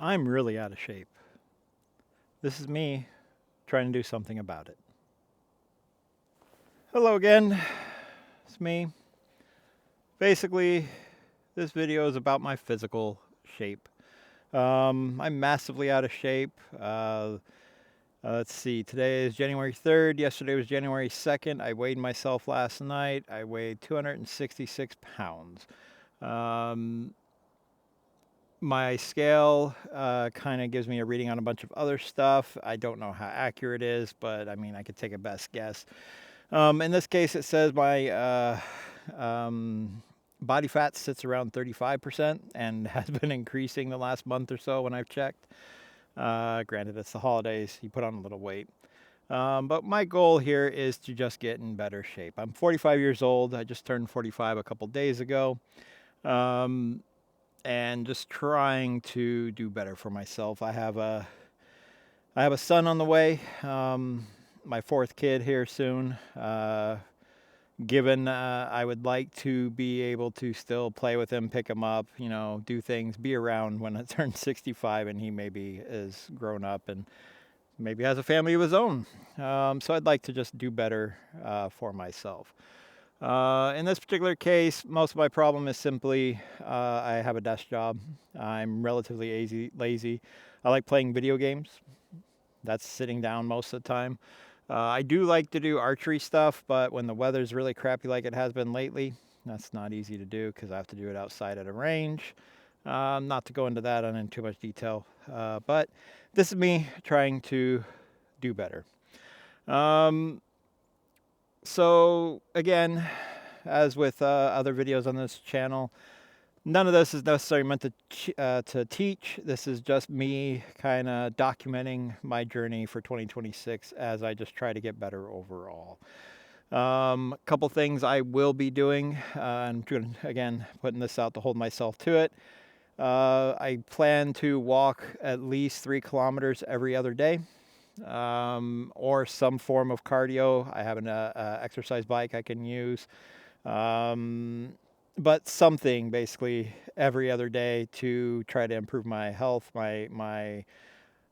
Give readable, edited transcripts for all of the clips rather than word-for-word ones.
I'm really out of shape. This is me trying to do something about it. Hello again. It's me. Basically, this video is about my physical shape. I'm massively out of shape. Let's see, today is January 3rd. Yesterday was January 2nd. I weighed myself last night. I weighed 266 pounds. My scale kind of gives me a reading on a bunch of other stuff. I don't know how accurate it is, but I mean, I could take a best guess. In this case, it says my body fat sits around 35% and has been increasing the last month or so when I've checked. Granted, it's the holidays, you put on a little weight. But my goal here is to just get in better shape. I'm 45 years old. I just turned 45 a couple days ago. And just trying to do better for myself. I have a son on the way, my fourth kid here soon. Given I would like to be able to still play with him, pick him up, do things, be around when I turn 65 and he maybe is grown up and maybe has a family of his own. So I'd like to just do better for myself. In this particular case, most of my problem is simply I have a desk job. I'm relatively lazy. I like playing video games. That's sitting down most of the time. I do like to do archery stuff, but when the weather's really crappy like it has been lately, that's not easy to do because I have to do it outside at a range. Not to go into that in too much detail, but this is me trying to do better. So again, as with other videos on this channel, none of this is necessarily meant to teach. This is just me kind of documenting my journey for 2026 as I just try to get better overall. A couple things I will be doing, and again, putting this out to hold myself to it. I plan to walk at least 3 kilometers every other day. Or some form of cardio. I have an exercise bike I can use. But something basically every other day to try to improve my health, my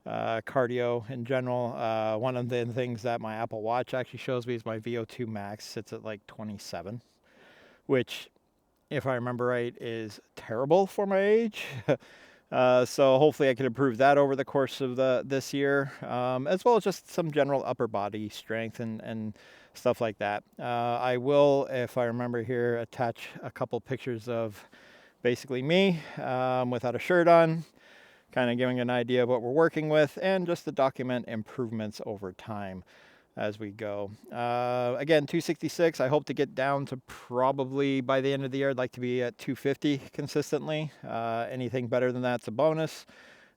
cardio in general. One of the things that my Apple Watch actually shows me is my VO2 max sits at like 27, which, if I remember right, is terrible for my age. So hopefully I can improve that over the course of this year, as well as just some general upper body strength and stuff like that. I will, if I remember here, attach a couple pictures of basically me without a shirt on, kind of giving an idea of what we're working with, and just to document improvements over time as we go. Again, 266, I hope to get down to probably by the end of the year. I'd like to be at 250 consistently. Anything better than that's a bonus.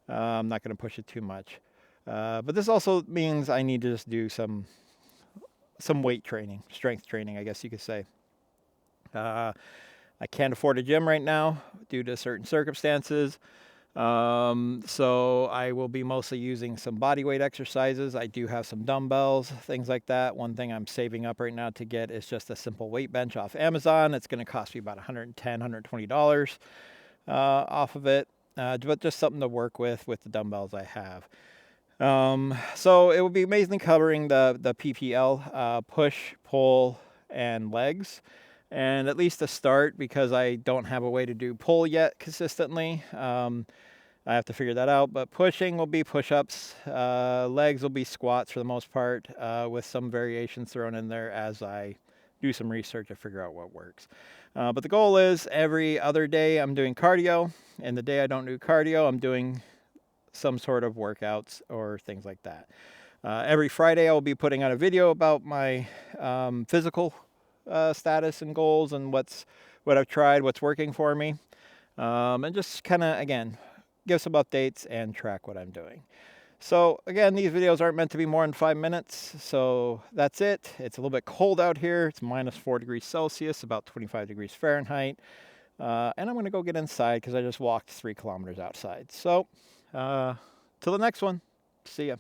I'm not going to push it too much. But this also means I need to just do some weight training, strength training, I guess you could say. I can't afford a gym right now due to certain circumstances. So I will be mostly using some body weight exercises. I do have some dumbbells, things like that. One thing I'm saving up right now to get is just a simple weight bench off Amazon. It's going to cost me about $110, $120 off of it, but just something to work with the dumbbells I have. So it will be mainly covering the PPL, push, pull, and legs. And at least to start, because I don't have a way to do pull yet consistently, I have to figure that out. But pushing will be push-ups. Legs will be squats for the most part, with some variations thrown in there as I do some research to figure out what works. But the goal is every other day I'm doing cardio, and the day I don't do cardio, I'm doing some sort of workouts or things like that. Every Friday I will be putting out a video about my physical status and goals and what I've tried, what's working for me, and just kind of, again, give some updates and track what I'm doing. So again, these videos aren't meant to be more than 5 minutes, so that's it. It's a little bit cold out here. It's -4 degrees Celsius, about 25 degrees Fahrenheit, and I'm going to go get inside because I just walked 3 kilometers outside. So till the next one, see ya.